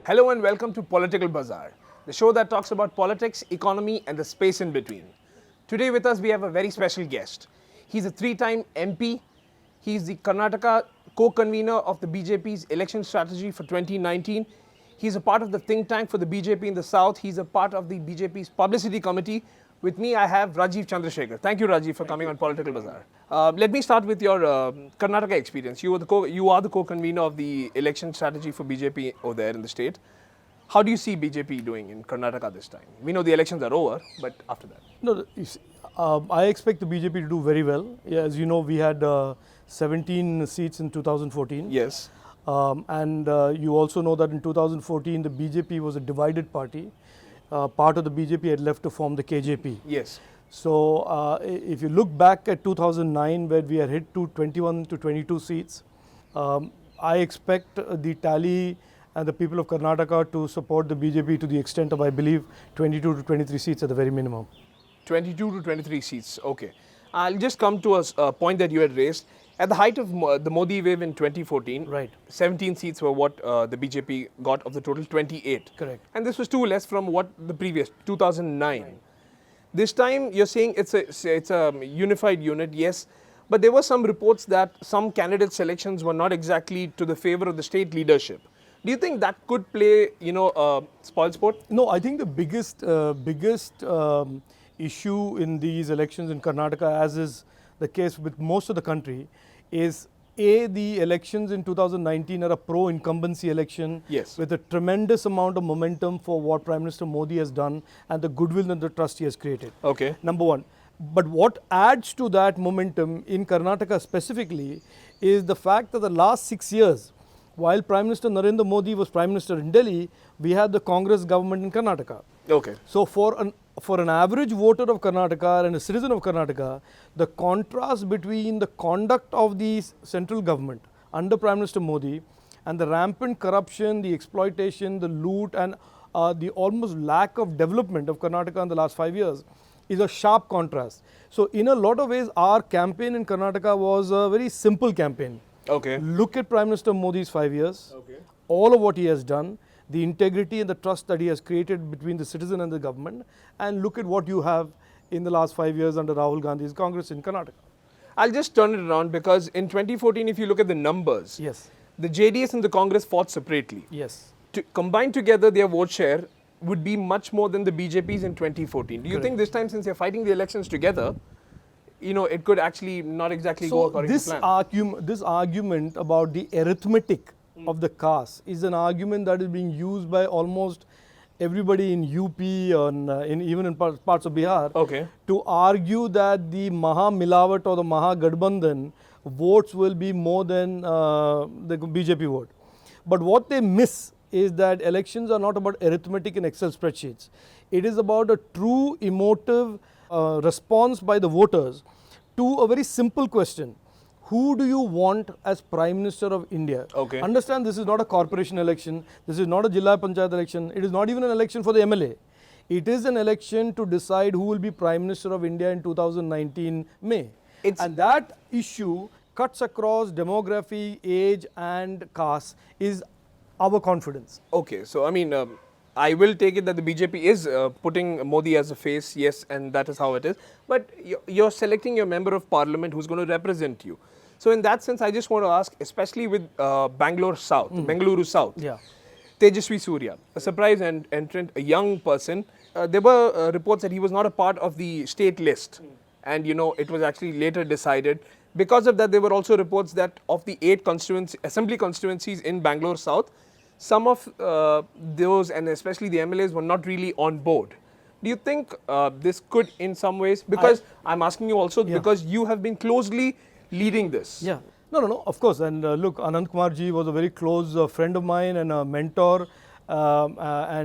Hello and welcome to Political Bazaar, the show that talks about politics, economy, and the space in between. Today with us we have a very special guest. He's a three-time MP. He's the Karnataka co-convener of the BJP's election strategy for 2019. He's a part of the think tank for the BJP in the South. He's a part of the BJP's publicity committee. With me, I have Rajeev Chandrasekhar. Thank you, Rajeev, for coming on Political Bazaar. Let me start with your Karnataka experience. You are the co-convener of the election strategy for BJP over there in the state. How do you see BJP doing in Karnataka this time? We know the elections are over, but after that. No, I expect the BJP to do very well. Yeah, as you know, we had 17 seats in 2014. Yes. And you also know that in 2014, the BJP was a divided party. Part of the BJP had left to form the KJP. Yes. So if you look back at 2009, where we had hit to 21 to 22 seats, I expect the tally and the people of Karnataka to support the BJP to the extent of, I believe, 22 to 23 seats at the very minimum. 22 to 23 seats. Okay. I'll just come to a point that you had raised. At the height of the Modi wave in 2014, Right. 17 seats were what the BJP got of the total 28. Correct. And this was two less from what the previous 2009. Right. This time you're saying it's a unified unit, yes, but there were some reports that some candidate selections were not exactly to the favor of the state leadership. Do you think that could play, spoil sport? No, I think the biggest issue in these elections in Karnataka, as is the case with most of the country, is the elections in 2019 are a pro-incumbency election. Yes. With a tremendous amount of momentum for what Prime Minister Modi has done and the goodwill and the trust he has created. Okay. Number one. But what adds to that momentum in Karnataka specifically is the fact that the last 6 years, while Prime Minister Narendra Modi was Prime Minister in Delhi, we had the Congress government in Karnataka. Okay. So for an average voter of Karnataka and a citizen of Karnataka, the contrast between the conduct of the central government under Prime Minister Modi and the rampant corruption, the exploitation, the loot and the almost lack of development of Karnataka in the last 5 years is a sharp contrast. So in a lot of ways, our campaign in Karnataka was a very simple campaign. Okay. Look at Prime Minister Modi's 5 years, Okay. all of what he has done, the integrity and the trust that he has created between the citizen and the government, and look at what you have in the last 5 years under Rahul Gandhi's Congress in Karnataka. I'll just turn it around because in 2014, if you look at the numbers, Yes. the JDS and the Congress fought separately. Yes. Combined together, their vote share would be much more than the BJP's in 2014. Do you Correct. think this time, since you're fighting the elections together, it could actually not exactly go according to plan? This argument about the arithmetic of the caste is an argument that is being used by almost everybody in UP and even in parts of Bihar Okay. to argue that the Maha Milawat or the Maha Gadbandhan votes will be more than the BJP vote. But what they miss is that elections are not about arithmetic in Excel spreadsheets. It is about a true emotive response by the voters to a very simple question. Who do you want as Prime Minister of India? Okay. Understand, this is not a corporation election. This is not a Jilla Panchayat election. It is not even an election for the MLA. It is an election to decide who will be Prime Minister of India in 2019 May. And that issue cuts across demography, age and caste is our confidence. Okay, so I will take it that the BJP is putting Modi as a face, yes, and that is how it is. But you're selecting your member of parliament who's going to represent you. So in that sense, I just want to ask, especially with Bangalore South, Bengaluru South, Yeah. Tejasvi Surya, a surprise entrant, a young person. There were reports that he was not a part of the state list. And, it was actually later decided. Because of that, there were also reports that of the 8 assembly constituencies in Bangalore South, some of those and especially the MLAs were not really on board. Do you think this could in some ways, because I'm asking you also because you have been closely leading this. Yeah. No, of course. And look, Anand Kumar ji was a very close friend of mine and a mentor. I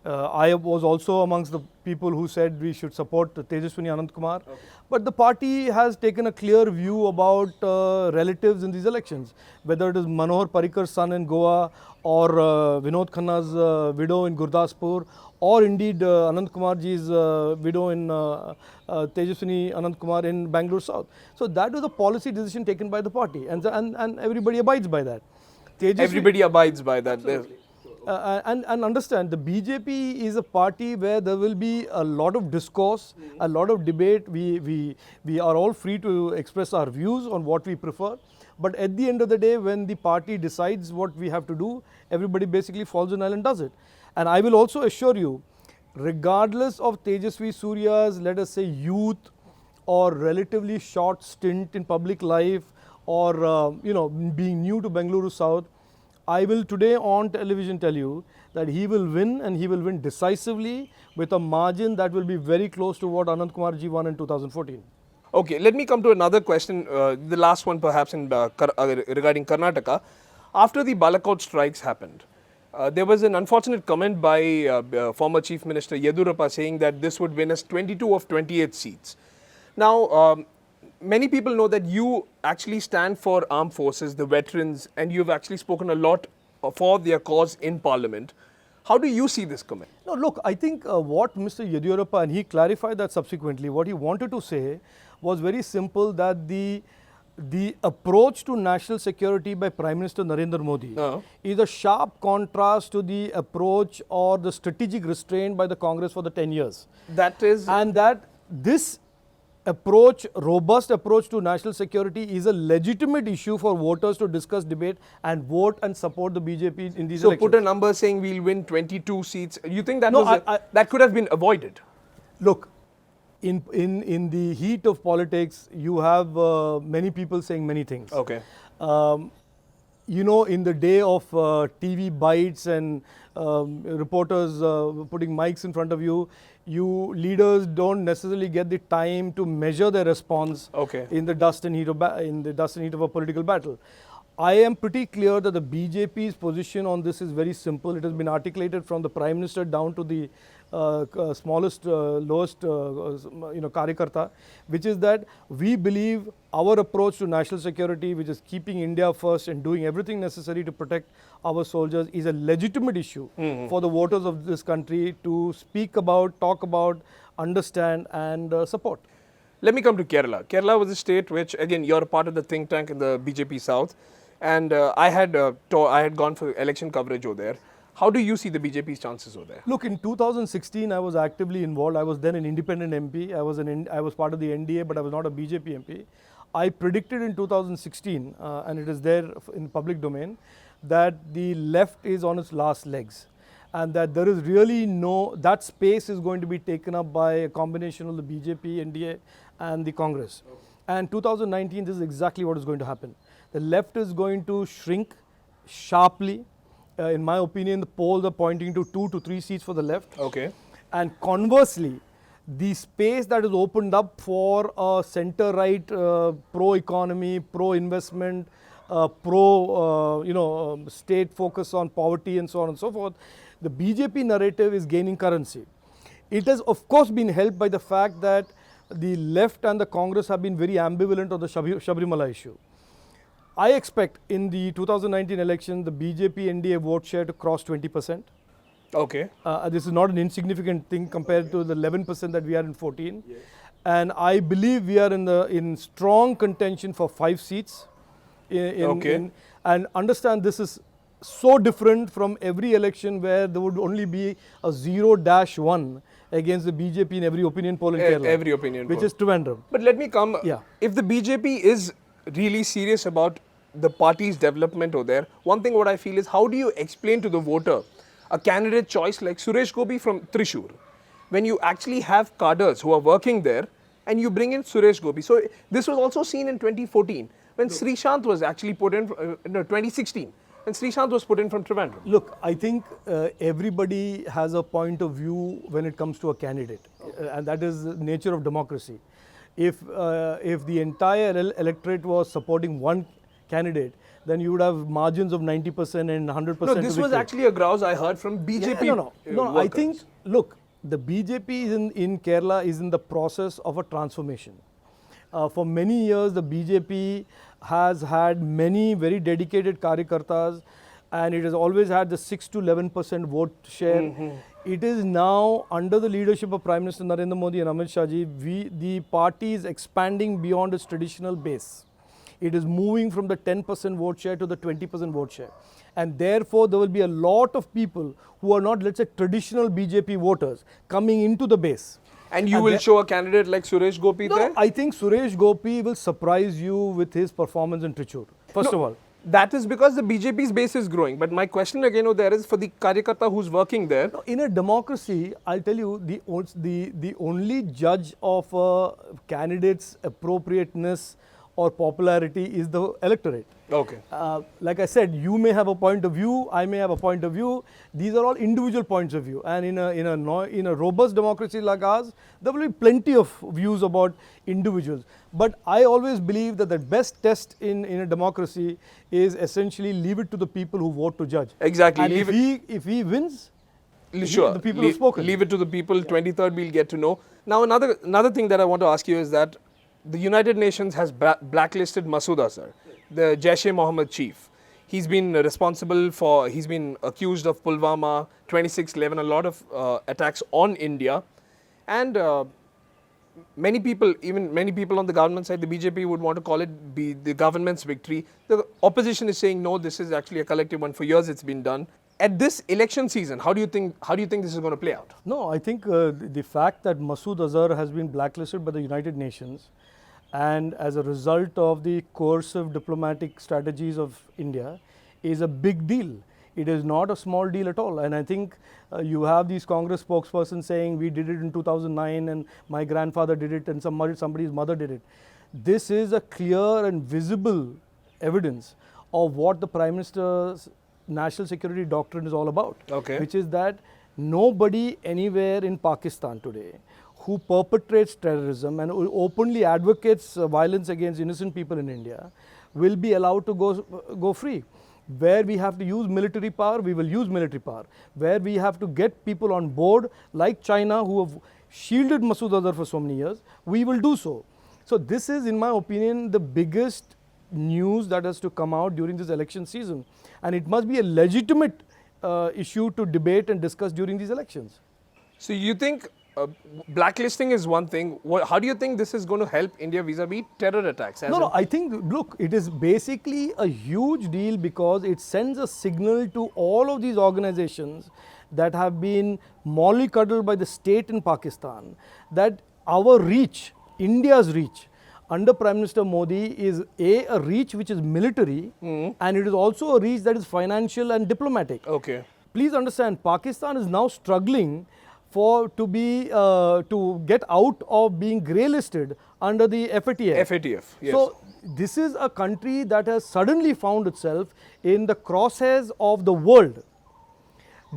was also amongst the people who said we should support Tejaswini Anand Kumar. Okay. But the party has taken a clear view about relatives in these elections, whether it is Manohar Parikar's son in Goa or Vinod Khanna's widow in Gurdaspur, or indeed Anand Kumar ji's widow in Tejaswini Anand Kumar in Bangalore South. So that was a policy decision taken by the party, and everybody abides by that. Everybody abides by that. And understand, the BJP is a party where there will be a lot of discourse, a lot of debate. We are all free to express our views on what we prefer. But at the end of the day, when the party decides what we have to do, everybody basically falls in line and does it. And I will also assure you, regardless of Tejasvi Surya's, let us say, youth or relatively short stint in public life, or being new to Bengaluru South, I will today on television tell you that he will win, and he will win decisively with a margin that will be very close to what Anand Kumar ji won in 2014. Okay, let me come to another question, the last one perhaps regarding Karnataka. After the Balakot strikes happened, there was an unfortunate comment by former Chief Minister Yedurappa saying that this would win us 22 of 28 seats. Now, many people know that you actually stand for armed forces, the veterans, and you've actually spoken a lot for their cause in Parliament. How do you see this comment? No, look, I think what Mr. Yedurappa, and he clarified that subsequently, what he wanted to say was very simple, that the approach to national security by Prime Minister Narendra Modi is a sharp contrast to the approach or the strategic restraint by the Congress for the 10 years. That is... And that this approach, robust approach to national security, is a legitimate issue for voters to discuss, debate and vote and support the BJP in these elections. So put a number saying we'll win 22 seats. You think that that could have been avoided? Look, in the heat of politics, you have many people saying many things. Okay. In the day of TV bites and reporters putting mics in front of you, leaders don't necessarily get the time to measure their response in the dust and heat of a political battle. I am pretty clear that the BJP's position on this is very simple. It has been articulated from the Prime Minister down to the smallest, lowest, Karyakarta, which is that we believe our approach to national security, which is keeping India first and doing everything necessary to protect our soldiers, is a legitimate issue for the voters of this country to speak about, talk about, understand and support. Let me come to Kerala. Kerala was a state which, again, you're a part of the think tank in the BJP South, and I had gone for election coverage over there. How do you see the BJP's chances over there? Look, in 2016, I was actively involved. I was then an independent MP. I was part of the NDA, but I was not a BJP MP. I predicted in 2016, and it is there in public domain, that the left is on its last legs, and that there is really that space is going to be taken up by a combination of the BJP, NDA and the Congress. And 2019, this is exactly what is going to happen. The left is going to shrink sharply. In my opinion, the polls are pointing to 2 to 3 seats for the left. Okay. And conversely, the space that is opened up for a center-right, pro-economy, pro-investment, state focus on poverty and so on and so forth, the BJP narrative is gaining currency. It has, of course, been helped by the fact that the left and the Congress have been very ambivalent on the Sabarimala issue. I expect in the 2019 election, the BJP NDA vote share to cross 20%. Okay. This is not an insignificant thing compared to the 11% that we are in 14. Yes. And I believe we are in strong contention for 5 seats. And understand, this is so different from every election where there would only be a 0-1 against the BJP in every opinion poll in Kerala. Every opinion poll. Which is Trivandrum. But let me come. Yeah. If the BJP is really serious about the party's development over there, one thing what I feel is, how do you explain to the voter a candidate choice like Suresh Gopi from Thrissur, when you actually have cadres who are working there and you bring in Suresh Gopi? So this was also seen in 2014 when Srishant was actually put in, 2016, when Srishant was put in from Trivandrum. Look, I think everybody has a point of view when it comes to a candidate, and that is the nature of democracy. If the entire electorate was supporting one candidate, then you would have margins of 90% and 100%. No, this was actually a grouse I heard from BJP. No, I think, look, the BJP in Kerala is in the process of a transformation. For many years, the BJP has had many very dedicated Karyakartas, and it has always had the 6 to 11% vote share. It is now, under the leadership of Prime Minister Narendra Modi and Amit Shah ji, the party is expanding beyond its traditional base. It is moving from the 10% vote share to the 20% vote share. And therefore, there will be a lot of people who are not, let's say, traditional BJP voters coming into the base. And you will show a candidate like Suresh Gopi there? I think Suresh Gopi will surprise you with his performance in Trichur, first of all. That is because the BJP's base is growing. But my question again there is for the Karyakarta who's working there. In a democracy, I'll tell you, the only judge of a candidate's appropriateness or popularity is the electorate. Okay. Like I said, you may have a point of view, I may have a point of view. These are all individual points of view. And in a robust democracy like ours, there will be plenty of views about individuals. But I always believe that the best test in a democracy is essentially leave it to the people who vote to judge. Exactly. And if he wins, sure. The people have spoken. Leave it to the people. 23rd we'll get to know. Now another thing that I want to ask you is that the United Nations has blacklisted Masood Azhar, the Jaish-e-Mohammed chief. He's been accused of Pulwama, 26/11, a lot of attacks on India. And many people on the government side, the BJP would want to call it the government's victory. The opposition is saying, no, this is actually a collective one. For years it's been done. At this election season, how do you think this is going to play out? No, I think the fact that Masood Azhar has been blacklisted by the United Nations, and as a result of the coercive diplomatic strategies of India, is a big deal. It is not a small deal at all. And I think you have these Congress spokespersons saying we did it in 2009 and my grandfather did it and somebody's mother did it. This is a clear and visible evidence of what the Prime Minister's national security doctrine is all about. Okay. Which is that nobody anywhere in Pakistan today who perpetrates terrorism and who openly advocates violence against innocent people in India will be allowed to go free. Where we have to use military power, we will use military power. Where we have to get people on board, like China, who have shielded Masood Azhar for so many years, we will do so. So this is, in my opinion, the biggest news that has to come out during this election season. And it must be a legitimate issue to debate and discuss during these elections. So you think blacklisting is one thing. How do you think this is going to help India vis-a-vis terror attacks? No, I think, look, it is basically a huge deal because it sends a signal to all of these organizations that have been mollycoddled by the state in Pakistan that our reach, India's reach, under Prime Minister Modi is a reach which is military and it is also a reach that is financial and diplomatic. Okay. Please understand, Pakistan is now struggling to get out of being grey listed under the FATF. FATF, yes. So this is a country that has suddenly found itself in the crosshairs of the world,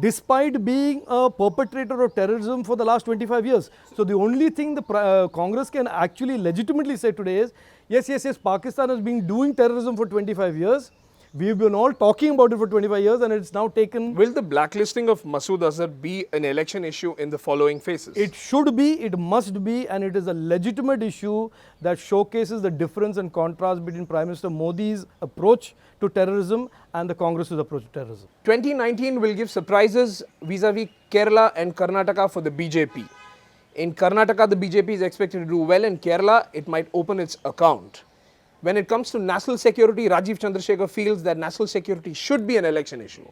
despite being a perpetrator of terrorism for the last 25 years. So the only thing the Congress can actually legitimately say today is, yes, Pakistan has been doing terrorism for 25 years. We've been all talking about it for 25 years and it's now taken... Will the blacklisting of Masood Azhar be an election issue in the following phases? It should be, it must be, and it is a legitimate issue that showcases the difference and contrast between Prime Minister Modi's approach to terrorism and the Congress's approach to terrorism. 2019 will give surprises vis-a-vis Kerala and Karnataka for the BJP. In Karnataka, the BJP is expected to do well. In Kerala, it might open its account. When it comes to national security, Rajeev Chandrasekhar feels that national security should be an election issue.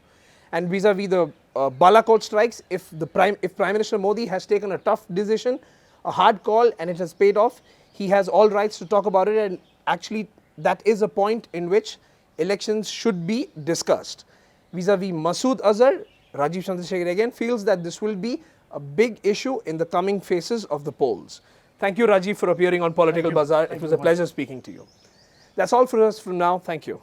And vis-a-vis the Balakot strikes, if Prime Minister Modi has taken a tough decision, a hard call, and it has paid off, he has all rights to talk about it. And actually, that is a point in which elections should be discussed. Vis-a-vis Masood Azhar, Rajeev Chandrasekhar again feels that this will be a big issue in the coming phases of the polls. Thank you, Rajeev, for appearing on Political Bazaar. It was a pleasure speaking to you. That's all for us from now. Thank you.